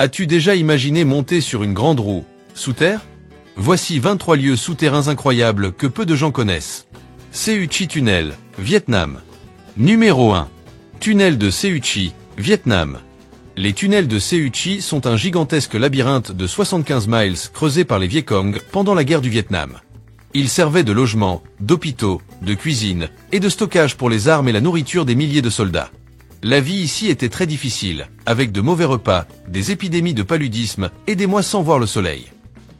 As-tu déjà imaginé monter sur une grande roue, sous terre? Voici 23 lieux souterrains incroyables que peu de gens connaissent. Seu Chi Tunnel, Vietnam. Numéro 1. Tunnel de Seu Chi, Vietnam. Les tunnels de Seu Chi sont un gigantesque labyrinthe de 75 miles creusé par les Vietcong pendant la guerre du Vietnam. Ils servaient de logement, d'hôpitaux, de cuisine et de stockage pour les armes et la nourriture des milliers de soldats. La vie ici était très difficile, avec de mauvais repas, des épidémies de paludisme et des mois sans voir le soleil.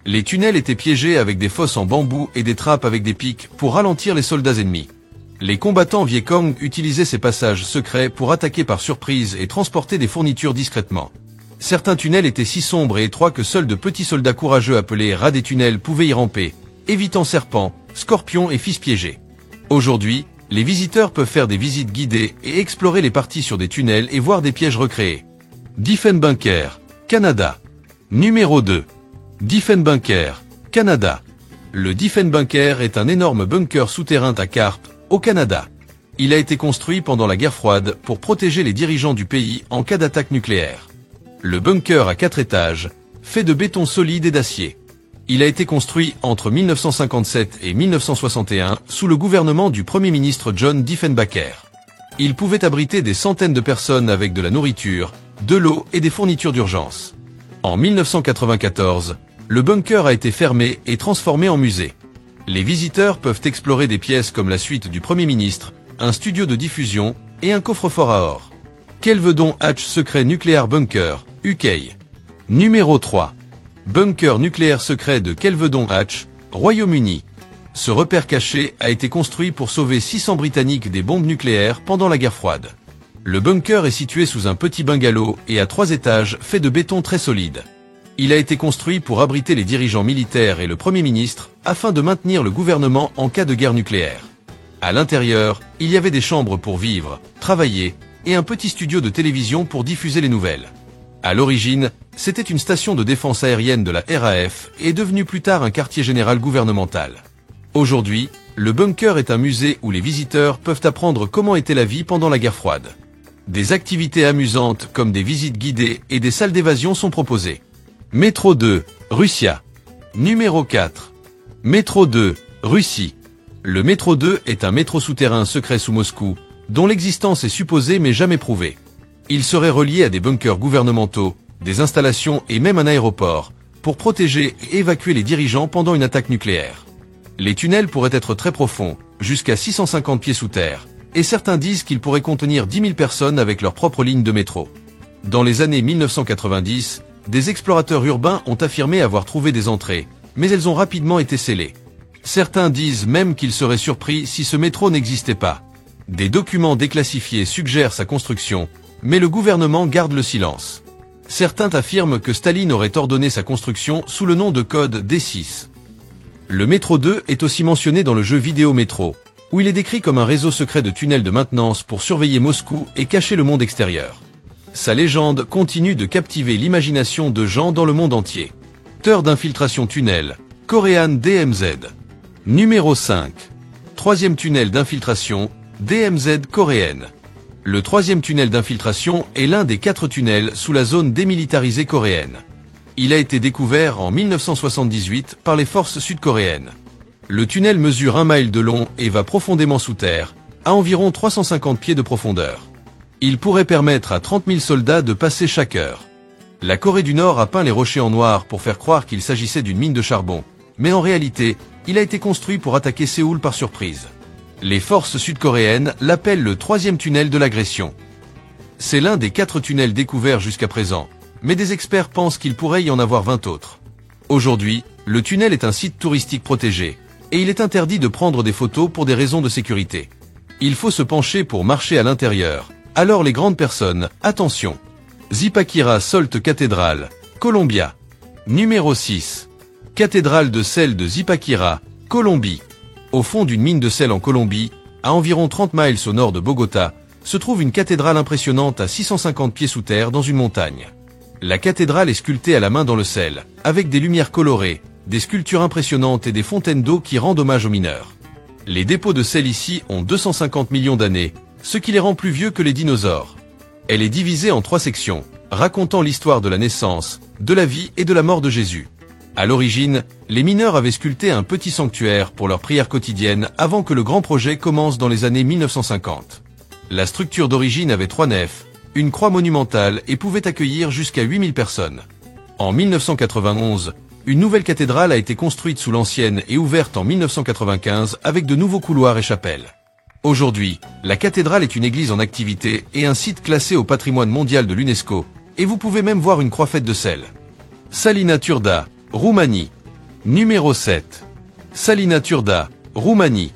Les tunnels étaient piégés avec des fosses en bambou et des trappes avec des pics pour ralentir les soldats ennemis. Les combattants Vietcong utilisaient ces passages secrets pour attaquer par surprise et transporter des fournitures discrètement. Certains tunnels étaient si sombres et étroits que seuls de petits soldats courageux appelés rats des tunnels pouvaient y ramper, évitant serpents, scorpions et fils piégés. Aujourd'hui, les visiteurs peuvent faire des visites guidées et explorer les parties sur des tunnels et voir des pièges recréés. Diefenbunker, Canada. Numéro 2. Diefenbunker, Canada. Le Diefenbunker est un énorme bunker souterrain à Carp, au Canada. Il a été construit pendant la guerre froide pour protéger les dirigeants du pays en cas d'attaque nucléaire. Le bunker a 4 étages, fait de béton solide et d'acier. Il a été construit entre 1957 et 1961 sous le gouvernement du Premier ministre John Diefenbaker. Il pouvait abriter des centaines de personnes avec de la nourriture, de l'eau et des fournitures d'urgence. En 1994, le bunker a été fermé et transformé en musée. Les visiteurs peuvent explorer des pièces comme la suite du Premier ministre, un studio de diffusion et un coffre-fort à or. Kelvedon Hatch secret nucléaire bunker, UK. Numéro 3. Bunker nucléaire secret de Kelvedon Hatch, Royaume-Uni. Ce repère caché a été construit pour sauver 600 Britanniques des bombes nucléaires pendant la guerre froide. Le bunker est situé sous un petit bungalow et à 3 étages fait de béton très solide. Il a été construit pour abriter les dirigeants militaires et le Premier ministre afin de maintenir le gouvernement en cas de guerre nucléaire. À l'intérieur, il y avait des chambres pour vivre, travailler et un petit studio de télévision pour diffuser les nouvelles. À l'origine, c'était une station de défense aérienne de la RAF et est devenue plus tard un quartier général gouvernemental. Aujourd'hui, le bunker est un musée où les visiteurs peuvent apprendre comment était la vie pendant la guerre froide. Des activités amusantes comme des visites guidées et des salles d'évasion sont proposées. Métro 2, Russia. Numéro 4. Métro 2, Russie. Le métro 2 est un métro souterrain secret sous Moscou, dont l'existence est supposée mais jamais prouvée. Il serait relié à des bunkers gouvernementaux, des installations et même un aéroport, pour protéger et évacuer les dirigeants pendant une attaque nucléaire. Les tunnels pourraient être très profonds, jusqu'à 650 pieds sous terre, et certains disent qu'ils pourraient contenir 10 000 personnes avec leur propre ligne de métro. Dans les années 1990, des explorateurs urbains ont affirmé avoir trouvé des entrées, mais elles ont rapidement été scellées. Certains disent même qu'ils seraient surpris si ce métro n'existait pas. Des documents déclassifiés suggèrent sa construction, mais le gouvernement garde le silence. Certains affirment que Staline aurait ordonné sa construction sous le nom de code D6. Le métro 2 est aussi mentionné dans le jeu vidéo Métro, où il est décrit comme un réseau secret de tunnels de maintenance pour surveiller Moscou et cacher le monde extérieur. Sa légende continue de captiver l'imagination de gens dans le monde entier. Heure d'infiltration tunnel, Korean DMZ. Numéro 5. Troisième tunnel d'infiltration, DMZ coréenne. Le troisième tunnel d'infiltration est l'un des 4 tunnels sous la zone démilitarisée coréenne. Il a été découvert en 1978 par les forces sud-coréennes. Le tunnel mesure 1 mile de long et va profondément sous terre, à environ 350 pieds de profondeur. Il pourrait permettre à 30 000 soldats de passer chaque heure. La Corée du Nord a peint les rochers en noir pour faire croire qu'il s'agissait d'une mine de charbon, mais en réalité, il a été construit pour attaquer Séoul par surprise. Les forces sud-coréennes l'appellent le troisième tunnel de l'agression. C'est l'un des 4 tunnels découverts jusqu'à présent, mais des experts pensent qu'il pourrait y en avoir 20 autres. Aujourd'hui, le tunnel est un site touristique protégé, et il est interdit de prendre des photos pour des raisons de sécurité. Il faut se pencher pour marcher à l'intérieur, alors les grandes personnes, attention. Zipaquirá Salt Cathédrale, Colombia. Numéro 6. Cathédrale de sel de Zipaquirá, Colombie. Au fond d'une mine de sel en Colombie, à environ 30 miles au nord de Bogota, se trouve une cathédrale impressionnante à 650 pieds sous terre dans une montagne. La cathédrale est sculptée à la main dans le sel, avec des lumières colorées, des sculptures impressionnantes et des fontaines d'eau qui rendent hommage aux mineurs. Les dépôts de sel ici ont 250 millions d'années, ce qui les rend plus vieux que les dinosaures. Elle est divisée en 3 sections, racontant l'histoire de la naissance, de la vie et de la mort de Jésus. À l'origine, les mineurs avaient sculpté un petit sanctuaire pour leur prière quotidienne avant que le grand projet commence dans les années 1950. La structure d'origine avait 3 nefs, une croix monumentale et pouvait accueillir jusqu'à 8000 personnes. En 1991, une nouvelle cathédrale a été construite sous l'ancienne et ouverte en 1995 avec de nouveaux couloirs et chapelles. Aujourd'hui, la cathédrale est une église en activité et un site classé au patrimoine mondial de l'UNESCO, et vous pouvez même voir une croix faite de sel. Salina Turda, Roumanie. Numéro 7. Salina Turda, Roumanie.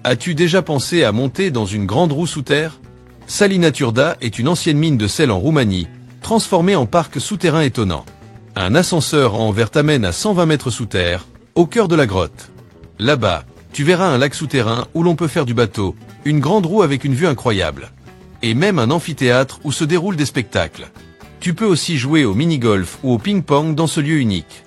As-tu déjà pensé à monter dans une grande roue sous terre? Salina Turda est une ancienne mine de sel en Roumanie, transformée en parc souterrain étonnant. Un ascenseur en verre t'amène à 120 mètres sous terre, au cœur de la grotte. Là-bas, tu verras un lac souterrain où l'on peut faire du bateau, une grande roue avec une vue incroyable. Et même un amphithéâtre où se déroulent des spectacles. Tu peux aussi jouer au mini-golf ou au ping-pong dans ce lieu unique.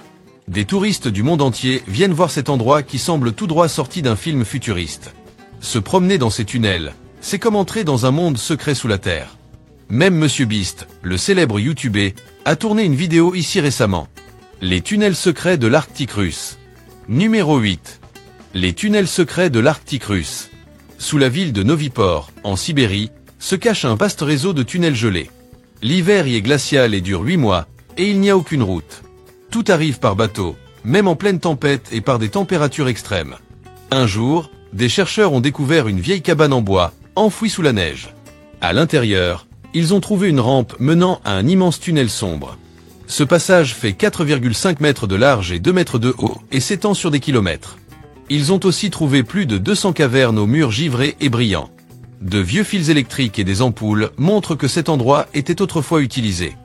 Des touristes du monde entier viennent voir cet endroit qui semble tout droit sorti d'un film futuriste. Se promener dans ces tunnels, c'est comme entrer dans un monde secret sous la terre. Même Monsieur Beast, le célèbre YouTuber, a tourné une vidéo ici récemment. Les tunnels secrets de l'Arctique russe. Numéro 8. Les tunnels secrets de l'Arctique russe. Sous la ville de Novipor, en Sibérie, se cache un vaste réseau de tunnels gelés. L'hiver y est glacial et dure 8 mois, et il n'y a aucune route. Tout arrive par bateau, même en pleine tempête et par des températures extrêmes. Un jour, des chercheurs ont découvert une vieille cabane en bois, enfouie sous la neige. À l'intérieur, ils ont trouvé une rampe menant à un immense tunnel sombre. Ce passage fait 4,5 mètres de large et 2 mètres de haut et s'étend sur des kilomètres. Ils ont aussi trouvé plus de 200 cavernes aux murs givrés et brillants. De vieux fils électriques et des ampoules montrent que cet endroit était autrefois utilisé.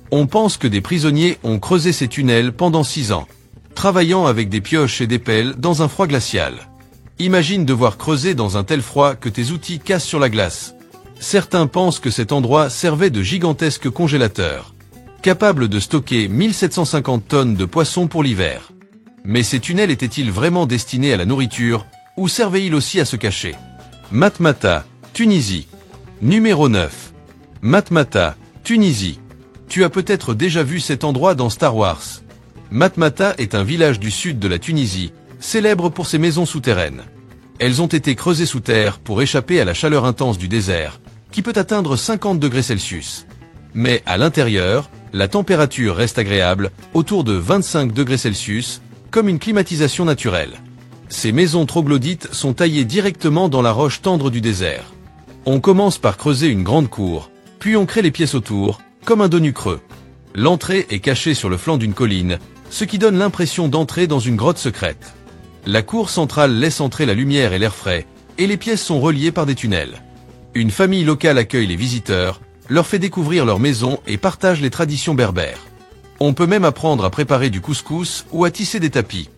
On pense que des prisonniers ont creusé ces tunnels pendant 6 ans, travaillant avec des pioches et des pelles dans un froid glacial. Imagine devoir creuser dans un tel froid que tes outils cassent sur la glace. Certains pensent que cet endroit servait de gigantesque congélateur, capable de stocker 1750 tonnes de poissons pour l'hiver. Mais ces tunnels étaient-ils vraiment destinés à la nourriture, ou servaient-ils aussi à se cacher? Matmata, Tunisie. Numéro 9. Matmata, Tunisie. Tu as peut-être déjà vu cet endroit dans Star Wars. Matmata est un village du sud de la Tunisie, célèbre pour ses maisons souterraines. Elles ont été creusées sous terre pour échapper à la chaleur intense du désert, qui peut atteindre 50 degrés Celsius. Mais à l'intérieur, la température reste agréable, autour de 25 degrés Celsius, comme une climatisation naturelle. Ces maisons troglodytes sont taillées directement dans la roche tendre du désert. On commence par creuser une grande cour, puis on crée les pièces autour, comme un donut creux. L'entrée est cachée sur le flanc d'une colline, ce qui donne l'impression d'entrer dans une grotte secrète. La cour centrale laisse entrer la lumière et l'air frais, et les pièces sont reliées par des tunnels. Une famille locale accueille les visiteurs, leur fait découvrir leur maison et partage les traditions berbères. On peut même apprendre à préparer du couscous ou à tisser des tapis.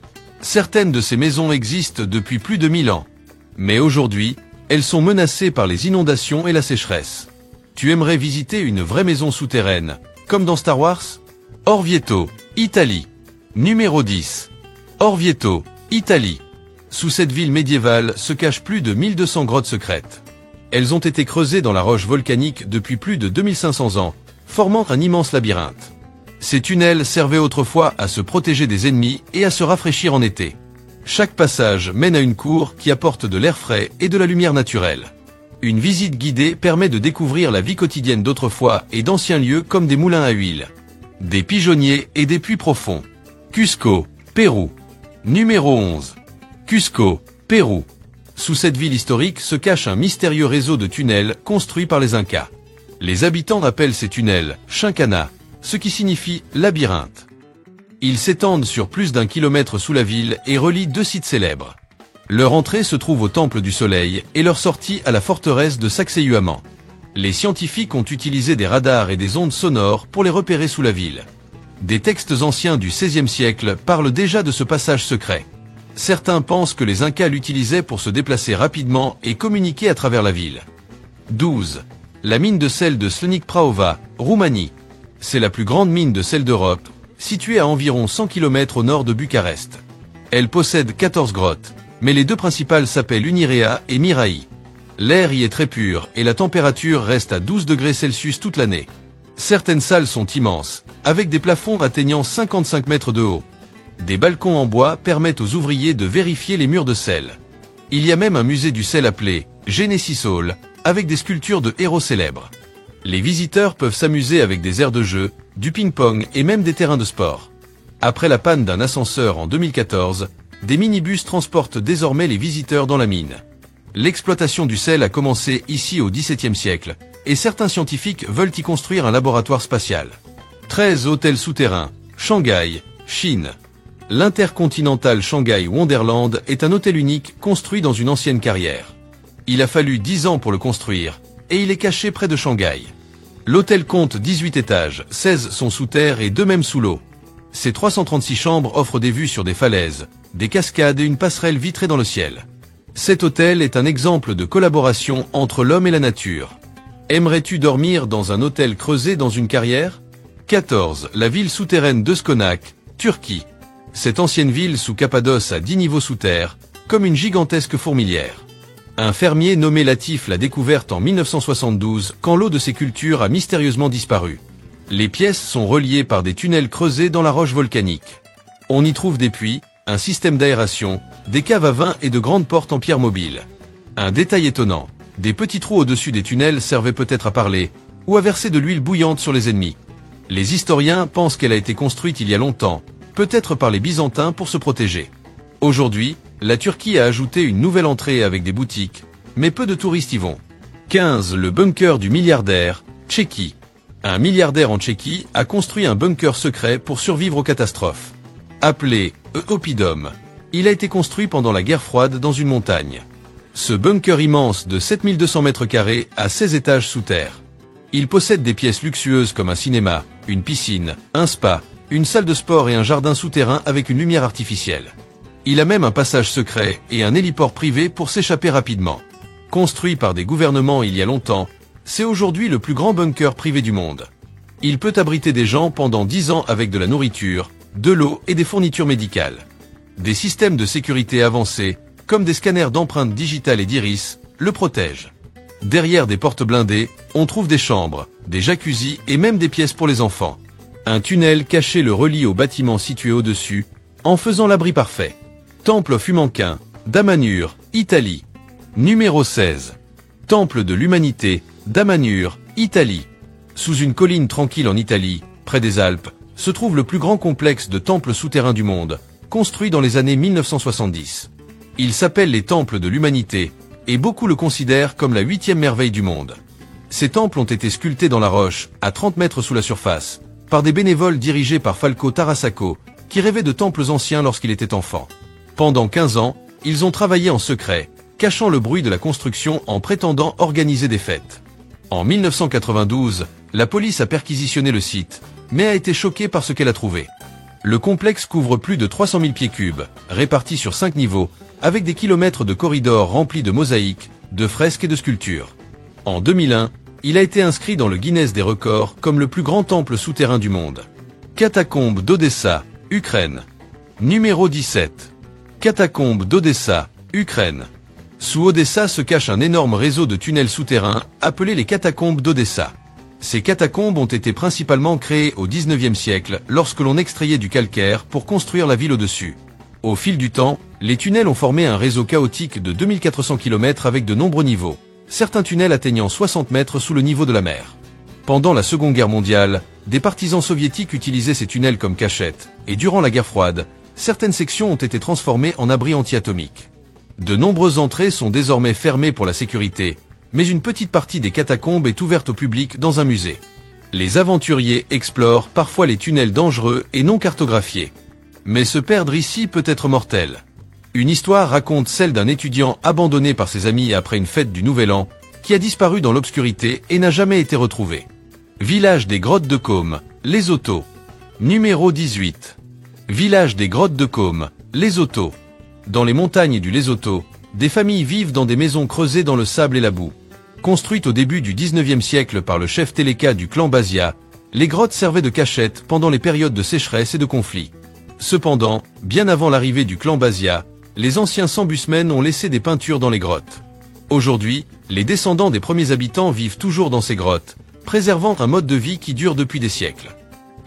Certaines de ces maisons existent depuis plus de 1000 ans. Mais aujourd'hui, elles sont menacées par les inondations et la sécheresse. Tu aimerais visiter une vraie maison souterraine, comme dans Star Wars? Orvieto, Italie. Numéro 10. Orvieto, Italie. Sous cette ville médiévale se cachent plus de 1200 grottes secrètes. Elles ont été creusées dans la roche volcanique depuis plus de 2500 ans, formant un immense labyrinthe. Ces tunnels servaient autrefois à se protéger des ennemis et à se rafraîchir en été. Chaque passage mène à une cour qui apporte de l'air frais et de la lumière naturelle. Une visite guidée permet de découvrir la vie quotidienne d'autrefois et d'anciens lieux comme des moulins à huile, des pigeonniers et des puits profonds. Cusco, Pérou. Numéro 11. Cusco, Pérou. Sous cette ville historique se cache un mystérieux réseau de tunnels construits par les Incas. Les habitants appellent ces tunnels Chincana, ce qui signifie labyrinthe. Ils s'étendent sur plus d'1 kilomètre sous la ville et relient 2 sites célèbres. Leur entrée se trouve au Temple du Soleil et leur sortie à la forteresse de Sacsayhuaman. Les scientifiques ont utilisé des radars et des ondes sonores pour les repérer sous la ville. Des textes anciens du XVIe siècle parlent déjà de ce passage secret. Certains pensent que les Incas l'utilisaient pour se déplacer rapidement et communiquer à travers la ville. 12. La mine de sel de Slănic Prahová, Roumanie. C'est la plus grande mine de sel d'Europe, située à environ 100 km au nord de Bucarest. Elle possède 14 grottes, mais les 2 principales s'appellent Unirea et Mirae. L'air y est très pur et la température reste à 12 degrés Celsius toute l'année. Certaines salles sont immenses, avec des plafonds atteignant 55 mètres de haut. Des balcons en bois permettent aux ouvriers de vérifier les murs de sel. Il y a même un musée du sel appelé Genesis Hall, avec des sculptures de héros célèbres. Les visiteurs peuvent s'amuser avec des aires de jeu, du ping-pong et même des terrains de sport. Après la panne d'un ascenseur en 2014, des minibus transportent désormais les visiteurs dans la mine. L'exploitation du sel a commencé ici au XVIIe siècle, et certains scientifiques veulent y construire un laboratoire spatial. 13 hôtels souterrains, Shanghai, Chine. L'Intercontinental Shanghai Wonderland est un hôtel unique construit dans une ancienne carrière. Il a fallu 10 ans pour le construire, et il est caché près de Shanghai. L'hôtel compte 18 étages, 16 sont sous terre et 2 même sous l'eau. Ses 336 chambres offrent des vues sur des falaises, des cascades et une passerelle vitrée dans le ciel. Cet hôtel est un exemple de collaboration entre l'homme et la nature. Aimerais-tu dormir dans un hôtel creusé dans une carrière ? 14. La ville souterraine de Skonak, Turquie. Cette ancienne ville sous Cappadoce a 10 niveaux sous terre, comme une gigantesque fourmilière. Un fermier nommé Latif l'a découverte en 1972 quand l'eau de ses cultures a mystérieusement disparu. Les pièces sont reliées par des tunnels creusés dans la roche volcanique. On y trouve des puits, un système d'aération, des caves à vin et de grandes portes en pierre mobile. Un détail étonnant, des petits trous au-dessus des tunnels servaient peut-être à parler, ou à verser de l'huile bouillante sur les ennemis. Les historiens pensent qu'elle a été construite il y a longtemps, peut-être par les Byzantins pour se protéger. Aujourd'hui, la Turquie a ajouté une nouvelle entrée avec des boutiques, mais peu de touristes y vont. 15. Le bunker du milliardaire, Tchéquie. Un milliardaire en Tchéquie a construit un bunker secret pour survivre aux catastrophes. Appelé Oppidum, il a été construit pendant la guerre froide dans une montagne. Ce bunker immense de 7200 mètres carrés a 16 étages sous terre. Il possède des pièces luxueuses comme un cinéma, une piscine, un spa, une salle de sport et un jardin souterrain avec une lumière artificielle. Il a même un passage secret et un héliport privé pour s'échapper rapidement. Construit par des gouvernements il y a longtemps, c'est aujourd'hui le plus grand bunker privé du monde. Il peut abriter des gens pendant 10 ans avec de la nourriture, de l'eau et des fournitures médicales. Des systèmes de sécurité avancés, comme des scanners d'empreintes digitales et d'iris, le protègent. Derrière des portes blindées, on trouve des chambres, des jacuzzis et même des pièces pour les enfants. Un tunnel caché le relie au bâtiment situé au-dessus, en faisant l'abri parfait. Temple Fumanquin, Damanhur, Italie. Numéro 16. Temple de l'Humanité, Damanhur, Italie. Sous une colline tranquille en Italie, près des Alpes, se trouve le plus grand complexe de temples souterrains du monde, construit dans les années 1970. Il s'appelle les Temples de l'Humanité, et beaucoup le considèrent comme la 8e merveille du monde. Ces temples ont été sculptés dans la roche, à 30 mètres sous la surface, par des bénévoles dirigés par Falco Tarassaco, qui rêvait de temples anciens lorsqu'il était enfant. Pendant 15 ans, ils ont travaillé en secret, cachant le bruit de la construction en prétendant organiser des fêtes. En 1992, la police a perquisitionné le site, mais a été choquée par ce qu'elle a trouvé. Le complexe couvre plus de 300 000 pieds cubes, répartis sur 5 niveaux, avec des kilomètres de corridors remplis de mosaïques, de fresques et de sculptures. En 2001, il a été inscrit dans le Guinness des records comme le plus grand temple souterrain du monde. Catacombes d'Odessa, Ukraine. Numéro 17. Catacombes d'Odessa, Ukraine. Sous Odessa se cache un énorme réseau de tunnels souterrains, appelés les catacombes d'Odessa. Ces catacombes ont été principalement créées au XIXe siècle lorsque l'on extrayait du calcaire pour construire la ville au-dessus. Au fil du temps, les tunnels ont formé un réseau chaotique de 2400 km avec de nombreux niveaux, certains tunnels atteignant 60 mètres sous le niveau de la mer. Pendant la Seconde Guerre mondiale, des partisans soviétiques utilisaient ces tunnels comme cachette, et durant la guerre froide, certaines sections ont été transformées en abris anti-atomiques. De nombreuses entrées sont désormais fermées pour la sécurité, mais une petite partie des catacombes est ouverte au public dans un musée. Les aventuriers explorent parfois les tunnels dangereux et non cartographiés. Mais se perdre ici peut être mortel. Une histoire raconte celle d'un étudiant abandonné par ses amis après une fête du Nouvel An, qui a disparu dans l'obscurité et n'a jamais été retrouvé. Village des Grottes de Côme, Lesotho. Numéro 18. Village des Grottes de Côme, Lesotho. Dans les montagnes du Lesotho, des familles vivent dans des maisons creusées dans le sable et la boue. Construites au début du 19e siècle par le chef Teleka du clan Bazia, les grottes servaient de cachette pendant les périodes de sécheresse et de conflits. Cependant, bien avant l'arrivée du clan Bazia, les anciens Sambusmen ont laissé des peintures dans les grottes. Aujourd'hui, les descendants des premiers habitants vivent toujours dans ces grottes, préservant un mode de vie qui dure depuis des siècles.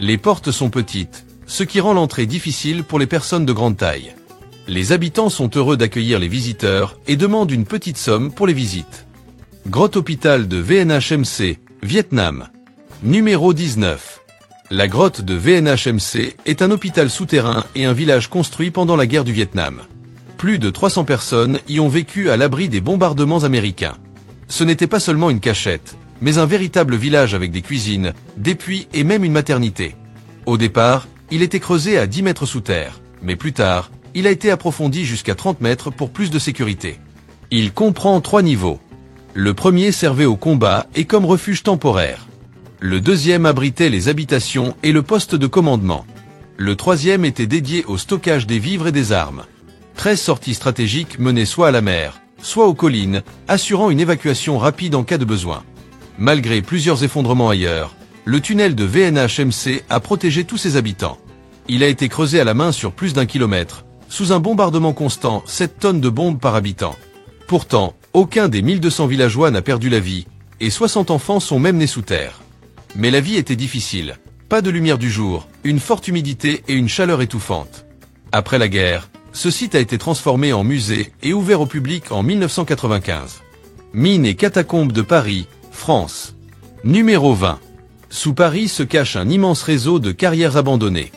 Les portes sont petites, ce qui rend l'entrée difficile pour les personnes de grande taille. Les habitants sont heureux d'accueillir les visiteurs et demandent une petite somme pour les visites. Grotte hôpital de VNHMC, Vietnam. Numéro 19. La grotte de VNHMC est un hôpital souterrain et un village construit pendant la guerre du Vietnam. Plus de 300 personnes y ont vécu à l'abri des bombardements américains. Ce n'était pas seulement une cachette, mais un véritable village avec des cuisines, des puits et même une maternité. Au départ, il était creusé à 10 mètres sous terre, mais plus tard, il a été approfondi jusqu'à 30 mètres pour plus de sécurité. Il comprend 3 niveaux. Le premier servait au combat et comme refuge temporaire. Le deuxième abritait les habitations et le poste de commandement. Le troisième était dédié au stockage des vivres et des armes. 13 sorties stratégiques menaient soit à la mer, soit aux collines, assurant une évacuation rapide en cas de besoin. Malgré plusieurs effondrements ailleurs, le tunnel de VNHMC a protégé tous ses habitants. Il a été creusé à la main sur plus d'1 kilomètre, sous un bombardement constant, 7 tonnes de bombes par habitant. Pourtant, aucun des 1200 villageois n'a perdu la vie, et 60 enfants sont même nés sous terre. Mais la vie était difficile. Pas de lumière du jour, une forte humidité et une chaleur étouffante. Après la guerre, ce site a été transformé en musée et ouvert au public en 1995. Mines et catacombes de Paris, France. Numéro 20. Sous Paris se cache un immense réseau de carrières abandonnées.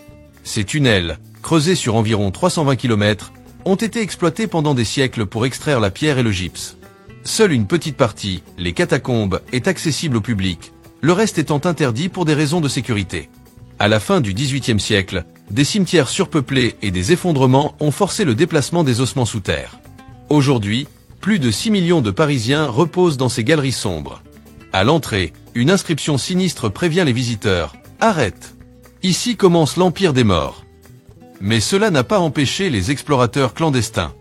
Ces tunnels, creusés sur environ 320 km, ont été exploités pendant des siècles pour extraire la pierre et le gypse. Seule une petite partie, les catacombes, est accessible au public, le reste étant interdit pour des raisons de sécurité. À la fin du XVIIIe siècle, des cimetières surpeuplés et des effondrements ont forcé le déplacement des ossements sous terre. Aujourd'hui, plus de 6 millions de Parisiens reposent dans ces galeries sombres. À l'entrée, une inscription sinistre prévient les visiteurs « Arrête ! Ici commence l'Empire des morts ». Mais cela n'a pas empêché les explorateurs clandestins.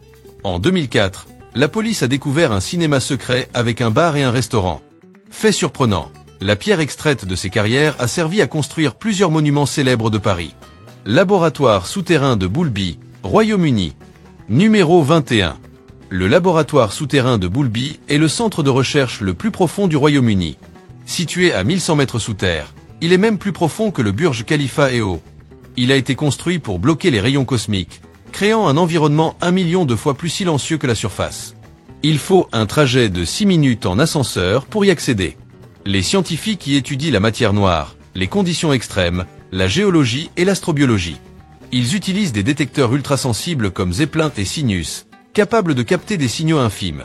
En 2004, la police a découvert un cinéma secret avec un bar et un restaurant. Fait surprenant, la pierre extraite de ces carrières a servi à construire plusieurs monuments célèbres de Paris. Laboratoire souterrain de Boulby, Royaume-Uni. Numéro 21. Le laboratoire souterrain de Boulby est le centre de recherche le plus profond du Royaume-Uni. Situé à 1100 mètres sous terre, il est même plus profond que le Burj Khalifa et haut. Il a été construit pour bloquer les rayons cosmiques, créant un environnement 1 million de fois plus silencieux que la surface. Il faut un trajet de 6 minutes en ascenseur pour y accéder. Les scientifiques y étudient la matière noire, les conditions extrêmes, la géologie et l'astrobiologie. Ils utilisent des détecteurs ultrasensibles comme Zeppelin et Sinus, capables de capter des signaux infimes.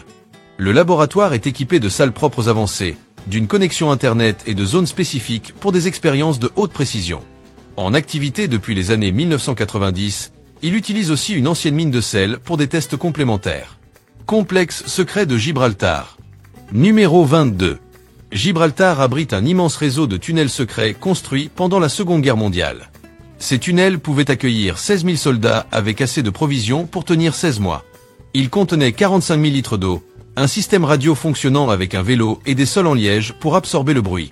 Le laboratoire est équipé de salles propres avancées, d'une connexion Internet et de zones spécifiques pour des expériences de haute précision. En activité depuis les années 1990, il utilise aussi une ancienne mine de sel pour des tests complémentaires. Complexe secret de Gibraltar. Numéro 22. Gibraltar abrite un immense réseau de tunnels secrets construits pendant la Seconde Guerre mondiale. Ces tunnels pouvaient accueillir 16 000 soldats avec assez de provisions pour tenir 16 mois. Ils contenaient 45 000 litres d'eau, un système radio fonctionnant avec un vélo et des sols en liège pour absorber le bruit.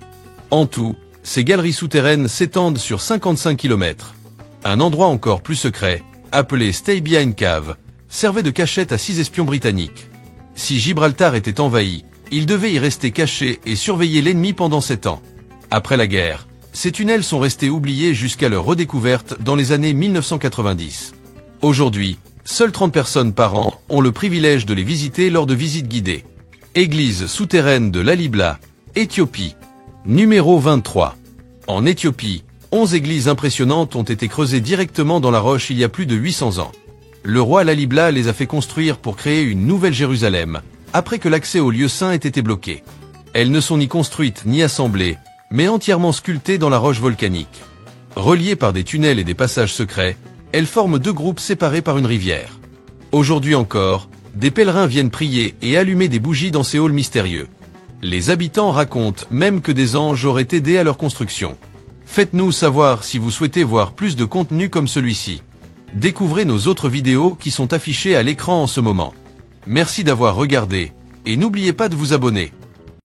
En tout, ces galeries souterraines s'étendent sur 55 km. Un endroit encore plus secret, appelé Stay Behind Cave, servait de cachette à 6 espions britanniques. Si Gibraltar était envahi, ils devaient y rester cachés et surveiller l'ennemi pendant 7 ans. Après la guerre, ces tunnels sont restés oubliés jusqu'à leur redécouverte dans les années 1990. Aujourd'hui, seules 30 personnes par an ont le privilège de les visiter lors de visites guidées. Église souterraine de Lalibela, Éthiopie. Numéro 23. En Éthiopie, 11 églises impressionnantes ont été creusées directement dans la roche il y a plus de 800 ans. Le roi Lalibela les a fait construire pour créer une nouvelle Jérusalem, après que l'accès au lieu saint ait été bloqué. Elles ne sont ni construites ni assemblées, mais entièrement sculptées dans la roche volcanique. Reliées par des tunnels et des passages secrets, elles forment 2 groupes séparés par une rivière. Aujourd'hui encore, des pèlerins viennent prier et allumer des bougies dans ces halls mystérieux. Les habitants racontent même que des anges auraient aidé à leur construction. Faites-nous savoir si vous souhaitez voir plus de contenu comme celui-ci. Découvrez nos autres vidéos qui sont affichées à l'écran en ce moment. Merci d'avoir regardé, et n'oubliez pas de vous abonner.